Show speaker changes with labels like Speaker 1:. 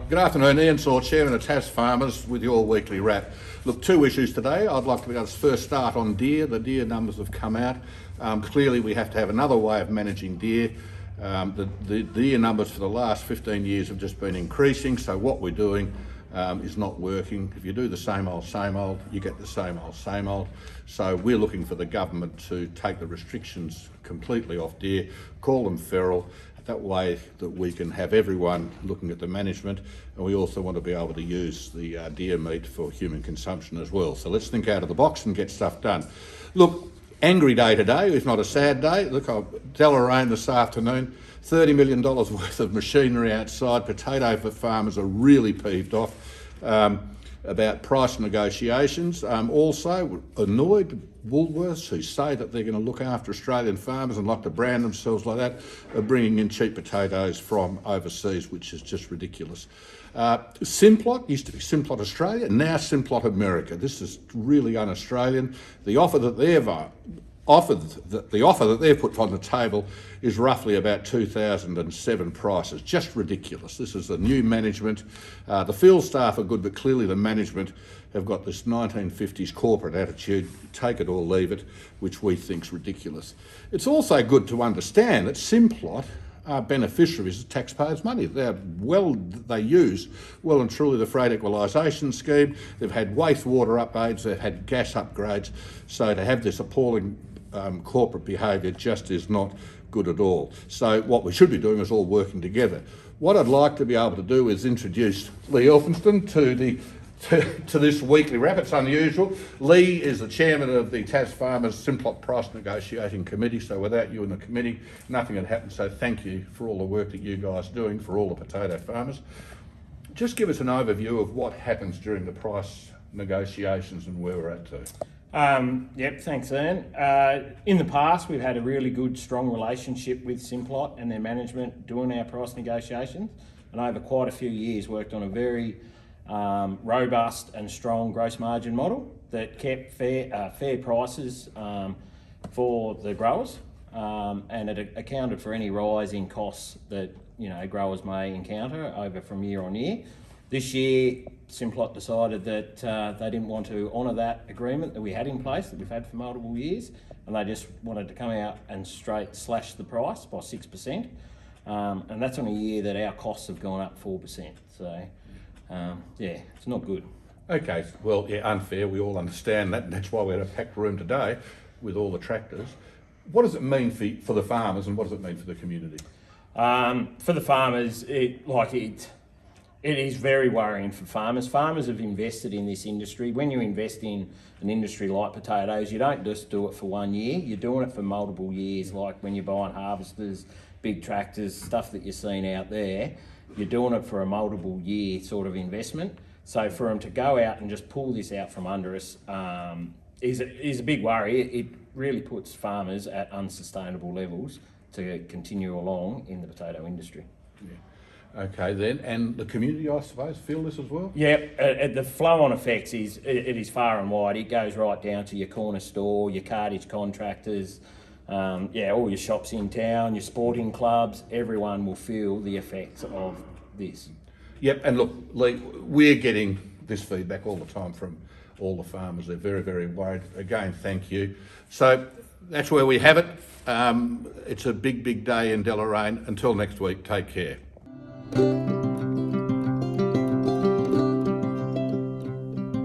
Speaker 1: Good afternoon, Ian Sauer, Chairman of TasFarmers, with your weekly wrap. Look, two issues today. I'd like to be able to first start on deer. The deer numbers have come out. Clearly we have to have another way of managing deer. The deer numbers for the last 15 years have just been increasing, so what we're doing is not working. If you do the same old, you get the same old. So we're looking for the government to take the restrictions completely off deer, call them feral. That way that we can have everyone looking at the management, and we also want to be able to use the deer meat for human consumption as well. So let's think out of the box and get stuff done. Look, angry day today, if not a sad day. Look, Deloraine this afternoon, $30 million worth of machinery outside. Potato farmers are really peeved off about price negotiations. Also annoyed Woolworths, who say that they're going to look after Australian farmers and like to brand themselves like that, are bringing in cheap potatoes from overseas, which is just ridiculous. Simplot used to be Simplot Australia, now Simplot America. This is really un-Australian. The offer that they've put on the table is roughly about 2007 prices. Just ridiculous. This is the new management. The field staff are good, but clearly the management have got this 1950s corporate attitude, take it or leave it, which we think's ridiculous. It's also good to understand that Simplot are beneficiaries of taxpayers' money. They use well and truly the freight equalisation scheme. They've had wastewater upgrades, they've had gas upgrades. So to have this appalling corporate behaviour just is not good at all. So what we should be doing is all working together. What I'd like to be able to do is introduce Lee Openshaw to this weekly wrap. It's unusual. Lee is the chairman of the TasFarmers Simplot Price Negotiating Committee, so without you in the committee, nothing had happened. So thank you for all the work that you guys are doing for all the potato farmers. Just give us an overview of what happens during the price negotiations and where we're at to.
Speaker 2: Yep, thanks, Ian. In the past, we've had a really good, strong relationship with Simplot and their management doing our price negotiations, and over quite a few years worked on a very robust and strong gross margin model that kept fair prices for the growers, and it accounted for any rise in costs that growers may encounter over from year on year. This year, Simplot decided that they didn't want to honour that agreement that we had in place, that we've had for multiple years, and they just wanted to come out and straight slash the price by 6%. And that's on a year that our costs have gone up 4%. So, yeah, it's not good.
Speaker 1: Okay, well, yeah, unfair, we all understand that, and that's why we had a packed room today with all the tractors. What does it mean for the farmers, and what does it mean for the community?
Speaker 2: For the farmers, it is very worrying for farmers. Farmers have invested in this industry. When you invest in an industry like potatoes, you don't just do it for 1 year, you're doing it for multiple years, like when you're buying harvesters, big tractors, stuff that you're seeing out there. You're doing it for a multiple year sort of investment. So for them to go out and just pull this out from under us is a big worry. It really puts farmers at unsustainable levels to continue along in the potato industry.
Speaker 1: Yeah. Okay then, and the community, I suppose, feel this as well?
Speaker 2: Yeah, the flow-on effects is far and wide. It goes right down to your corner store, your cartage contractors, all your shops in town, your sporting clubs. Everyone will feel the effects of this.
Speaker 1: Yep, and look, Lee, we're getting this feedback all the time from all the farmers. They're very, very worried. Again, thank you. So that's where we have it. It's a big, big day in Deloraine. Until next week, take care.